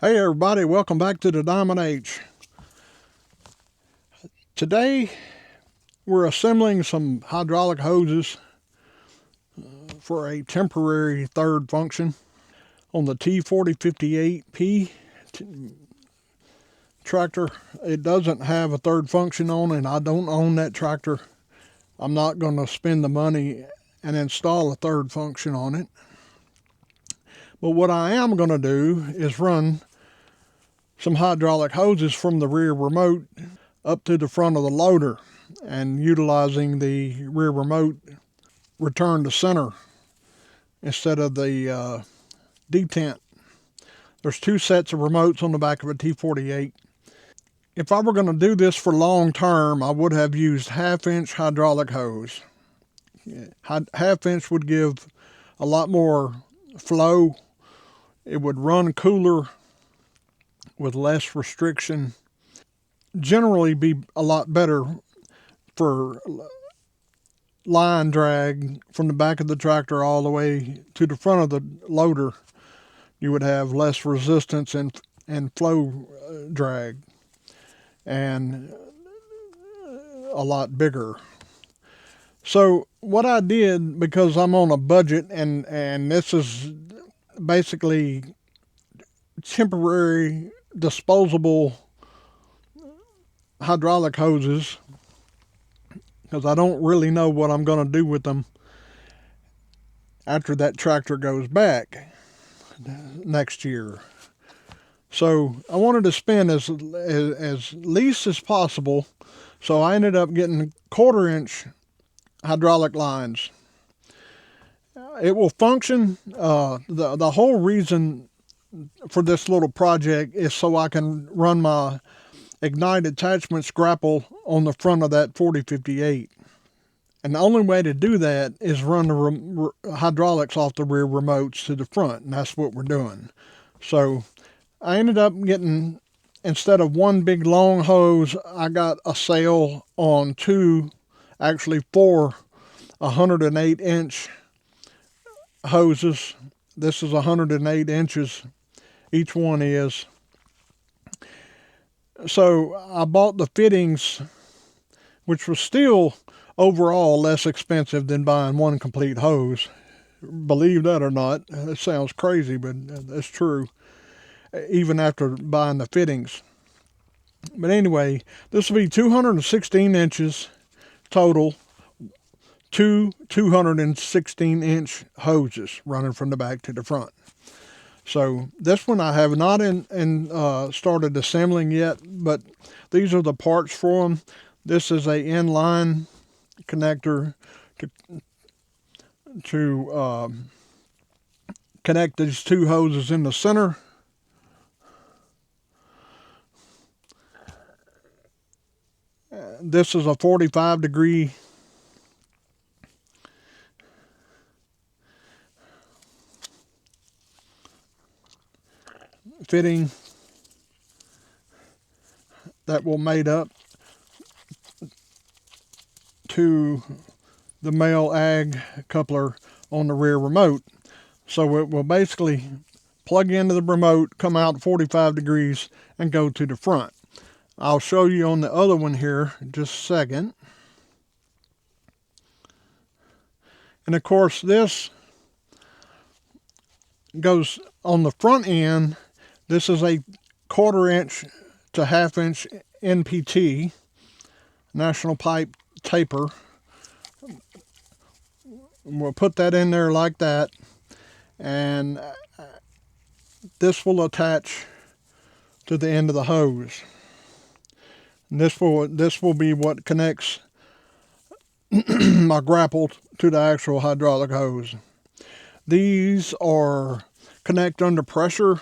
Hey everybody, welcome back to the Diamond H. Today we're assembling some hydraulic hoses for a temporary third function on the T4058P tractor. It doesn't have a third function on it, and I don't own that tractor. I'm not going to spend the money and install a third function on it. But what I am going to do is run some hydraulic hoses from the rear remote up to the front of the loader, and utilizing the rear remote return to center instead of the detent. There's two sets of remotes on the back of a T48. If I were going to do this for long term, I would have used half-inch hydraulic hose. Half-inch would give a lot more flow. It would run cooler with less restriction. Generally be a lot better for line drag from the back of the tractor all the way to the front of the loader. You would have less resistance and flow drag, and a lot bigger. So what I did, because I'm on a budget, and this is basically temporary disposable hydraulic hoses, because I don't really know what I'm going to do with them after that tractor goes back next year. So I wanted to spend as least as possible, so I ended up getting 1/4-inch hydraulic lines. It will function. The whole reason for this little project is so I can run my ignite attachments grapple on the front of that 4058. And the only way to do that is run the hydraulics off the rear remotes to the front, and that's what we're doing. So I ended up getting, instead of one big long hose, I got a sale on four 108-inch hoses. This is 108 inches, each one is. So I bought the fittings, which was still overall less expensive than buying one complete hose. Believe that or not, it sounds crazy, but it's true, even after buying the fittings. But anyway, this will be 216 inches total, two 216-inch hoses running from the back to the front. So this one I have not started assembling yet, but these are the parts for them. This is a inline connector to connect these two hoses in the center. This is a 45-degree fitting that will mate up to the male ag coupler on the rear remote. So it will basically plug into the remote, come out 45 degrees, and go to the front. I'll show you on the other one here in just a second. And of course this goes on the front end. This is a 1/4-inch to 1/2-inch NPT, National Pipe Taper. We'll put that in there like that, and this will attach to the end of the hose. And this will be what connects my grapple to the actual hydraulic hose. These are connect under pressure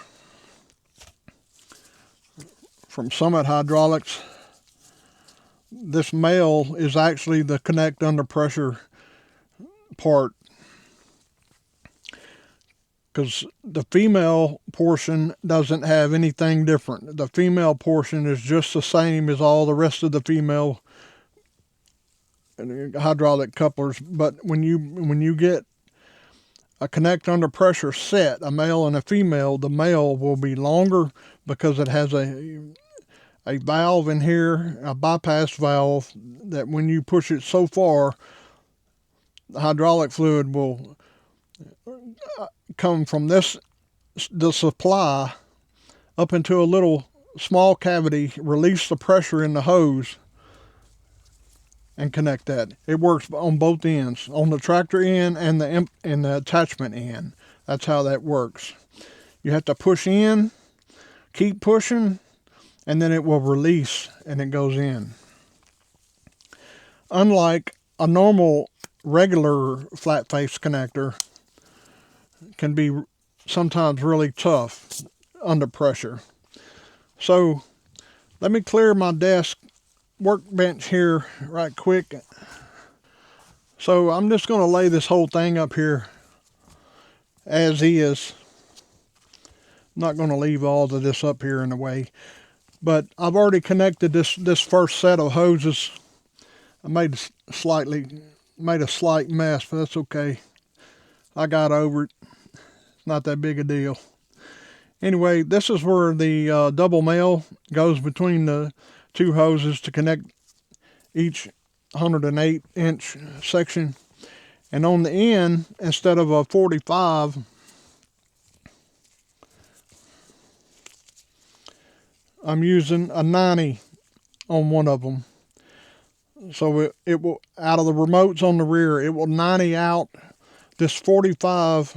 from Summit Hydraulics. This male is actually the connect under pressure part, because the female portion doesn't have anything different. The female portion is just the same as all the rest of the female hydraulic couplers, but when you get a connect under pressure set, a male and a female, the male will be longer because it has a valve in here, a bypass valve, that when you push it so far, the hydraulic fluid will come from the supply up into a little small cavity, release the pressure in the hose, and connect that. It works on both ends, on the tractor end and the attachment end. That's how that works. You have to push in, keep pushing, and then it will release and it goes in. Unlike a normal regular flat face connector, can be sometimes really tough under pressure. So let me clear my desk workbench here right quick. So I'm just going to lay this whole thing up here as is. I'm not going to leave all of this up here in the way. But I've already connected this first set of hoses. I made a slight mess, but that's okay. I got over it. It's not that big a deal. Anyway, this is where the double male goes between the two hoses to connect each 108-inch section. And on the end, instead of a 45, I'm using a 90 on one of them. So it will, out of the remotes on the rear, it will 90 out. This 45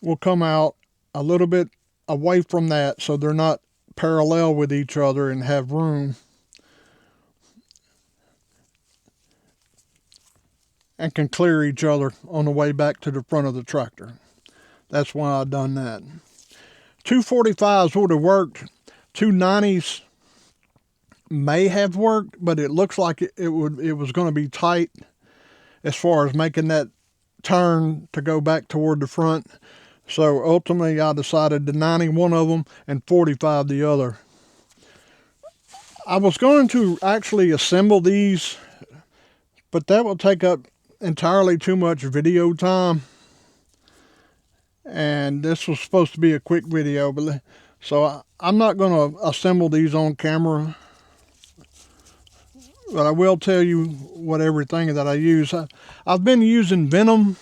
will come out a little bit away from that, so they're not parallel with each other and have room. And can clear each other on the way back to the front of the tractor. That's why I've done that. Two 45s would have worked. Two 90s may have worked, but it looks like it was going to be tight as far as making that turn to go back toward the front. So ultimately I decided to 90 one of them and 45 the other. I was going to actually assemble these, but that will take up entirely too much video time. And this was supposed to be a quick video, but so I'm not going to assemble these on camera. But I will tell you what everything that I use. I've been using Venom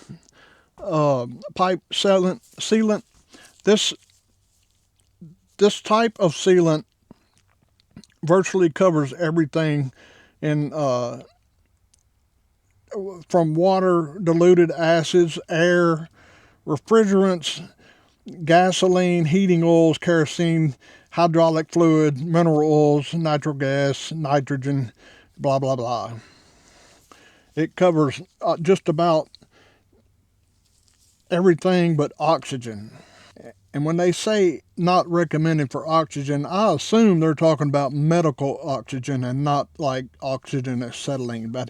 pipe sealant. This type of sealant virtually covers everything in from water, diluted acids, air, refrigerants, gasoline, heating oils, kerosene, hydraulic fluid, mineral oils, natural gas, nitrogen, blah, blah, blah. It covers just about everything but oxygen. And when they say not recommended for oxygen, I assume they're talking about medical oxygen and not like oxygen acetylene. But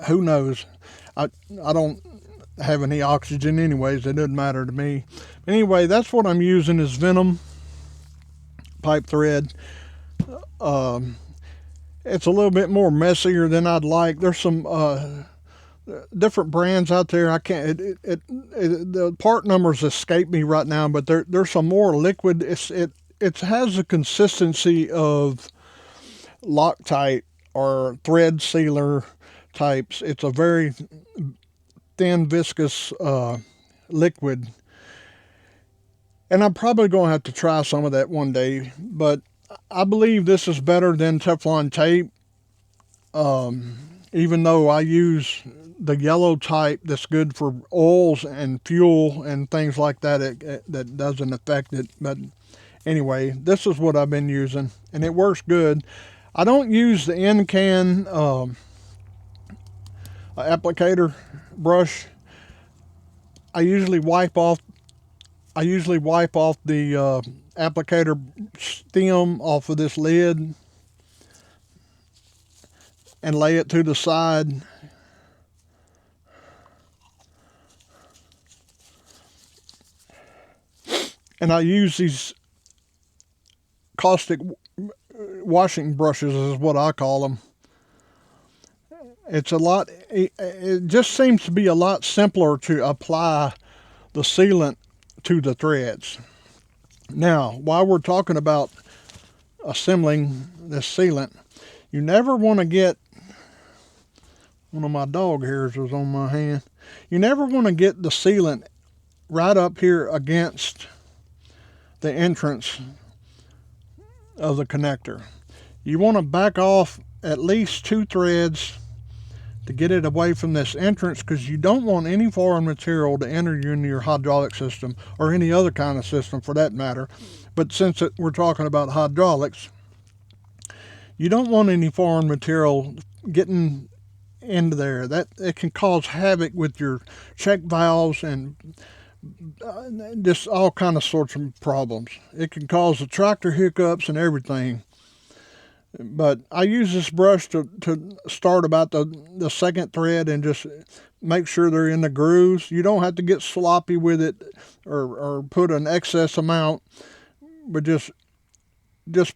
who knows? I don't have any oxygen anyways. It doesn't matter to me. Anyway, that's what I'm using is Venom pipe thread. It's a little bit more messier than I'd like. There's some different brands out there. I can't. The part numbers escape me right now, but there's some more liquid. It has the consistency of Loctite or thread sealer types. It's a very thin, viscous liquid, and I'm probably going to have to try some of that one day. But I believe this is better than Teflon tape, even though I use the yellow type that's good for oils and fuel and things like that. That doesn't affect it. But anyway, this is what I've been using, and it works good. I don't use the end can applicator brush. I usually wipe off the applicator stem off of this lid and lay it to the side. And I use these caustic washing brushes is what I call them. It just seems to be a lot simpler to apply the sealant to the threads. Now, while we're talking about assembling this sealant, you never want to get, one of my dog hairs was on my hand, you never want to get the sealant right up here against the entrance of the connector. You want to back off at least 2 threads to get it away from this entrance, because you don't want any foreign material to enter into your hydraulic system, or any other kind of system for that matter. But since we're talking about hydraulics, you don't want any foreign material getting into there. That it can cause havoc with your check valves and just all kind of sorts of problems. It can cause the tractor hiccups and everything. But I use this brush to start about the second thread and just make sure they're in the grooves. You don't have to get sloppy with it or put an excess amount, but just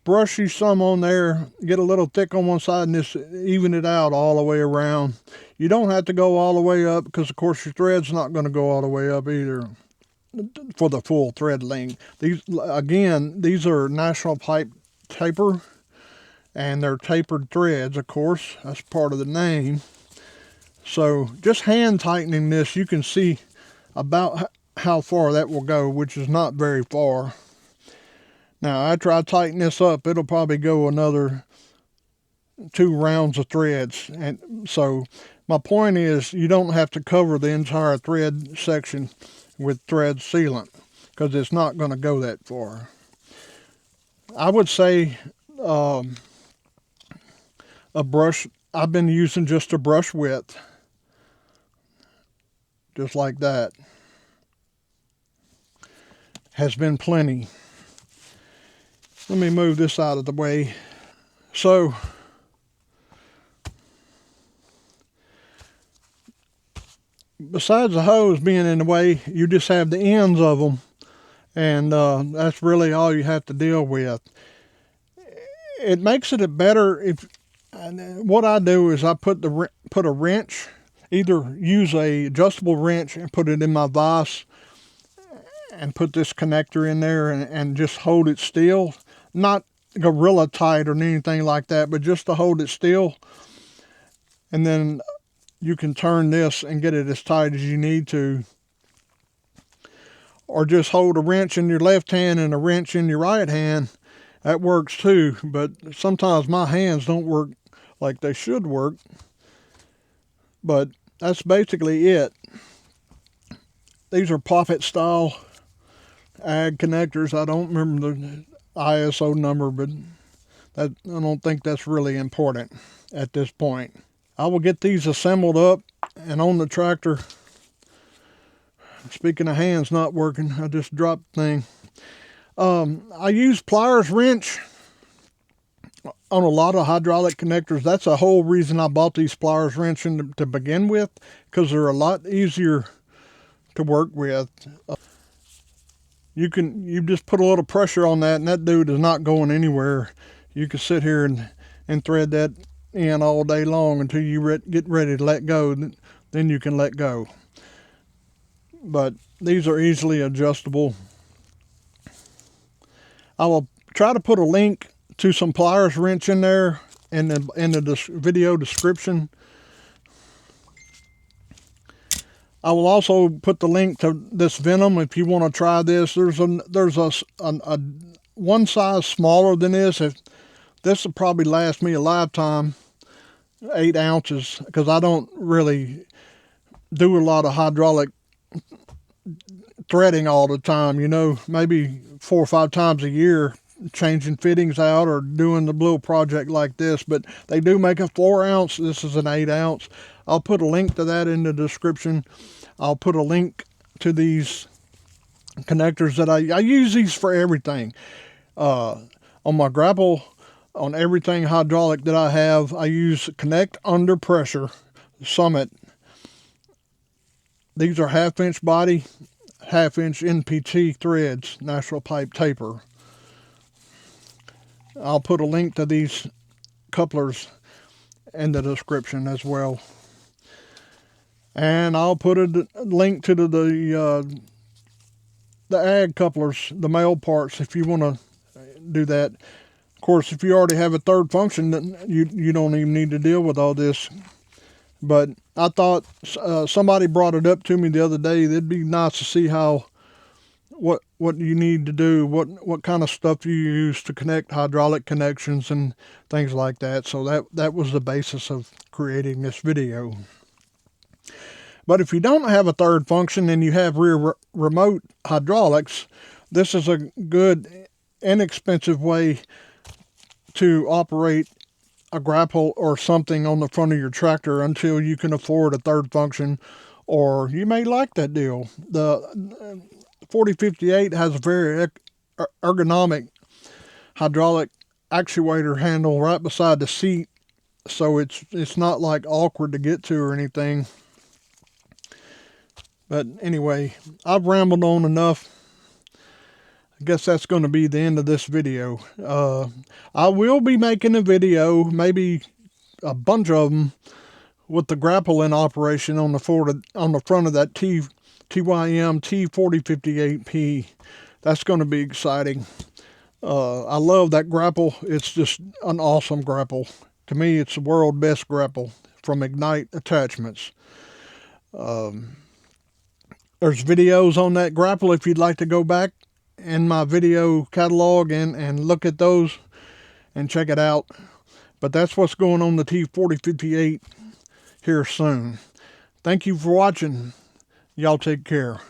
brush you some on there, get a little thick on one side, and just even it out all the way around. You don't have to go all the way up, because of course your thread's not going to go all the way up either for the full thread length. These are National Pipe Taper, and they're tapered threads, of course. That's part of the name. So just hand tightening this, you can see about how far that will go, which is not very far. Now, after I tighten this up, it'll probably go another 2 rounds of threads. And so my point is, you don't have to cover the entire thread section with thread sealant, because it's not going to go that far. I would say a brush, I've been using just a brush width, just like that, has been plenty. Let me move this out of the way. So besides the hose being in the way, you just have the ends of them, and that's really all you have to deal with. It makes it better if, what I do is I put a wrench, either use a adjustable wrench and put it in my vise and put this connector in there and just hold it still. Not gorilla tight or anything like that, but just to hold it still. And then you can turn this and get it as tight as you need to. Or just hold a wrench in your left hand and a wrench in your right hand. That works too, but sometimes my hands don't work like they should work. But that's basically it. These are Poppet style ag connectors. I don't remember the ISO number, but I don't think that's really important at this point. I will get these assembled up and on the tractor. Speaking of hands not working, I just dropped the thing. I use Pliers wrench on a lot of hydraulic connectors. That's the whole reason I bought these Pliers wrench to begin with, because they're a lot easier to work with. You just put a little pressure on that, and that dude is not going anywhere. You can sit here and thread that in all day long until you get ready to let go. Then you can let go. But these are easily adjustable. I will try to put a link to some Pliers wrench in there in the video description. I will also put the link to this Venom if you want to try this. There's a one size smaller than this. This will probably last me a lifetime, 8 ounces, because I don't really do a lot of hydraulic threading all the time. Maybe 4 or 5 times a year, changing fittings out or doing the little project like this. But they do make a 4 ounce. This is an 8 ounce. I'll put a link to that in the description. I'll put a link to these connectors that I use these for everything. On my grapple, on everything hydraulic that I have, I use Connect Under Pressure Summit. These are 1/2 inch body, 1/2 inch NPT threads, National Pipe Taper. I'll put a link to these couplers in the description as well. And I'll put a link to the the ag couplers, the male parts, if you want to do that. Of course, if you already have a third function, then you don't even need to deal with all this. But I thought somebody brought it up to me the other day. It'd be nice to see how what you need to do, what kind of stuff you use to connect hydraulic connections and things like that. So that was the basis of creating this video. But if you don't have a third function and you have rear remote hydraulics, this is a good, inexpensive way to operate a grapple or something on the front of your tractor until you can afford a third function, or you may like that deal. The 4058 has a very ergonomic hydraulic actuator handle right beside the seat, so it's not like awkward to get to or anything. But anyway, I've rambled on enough. I guess that's going to be the end of this video. I will be making a video, maybe a bunch of them, with the grapple in operation on the front of that TYM T4058P. That's going to be exciting. I love that grapple. It's just an awesome grapple. To me, it's the world's best grapple from Ignite Attachments. There's videos on that grapple if you'd like to go back in my video catalog and look at those and check it out. But that's what's going on the T4058 here soon. Thank you for watching. Y'all take care.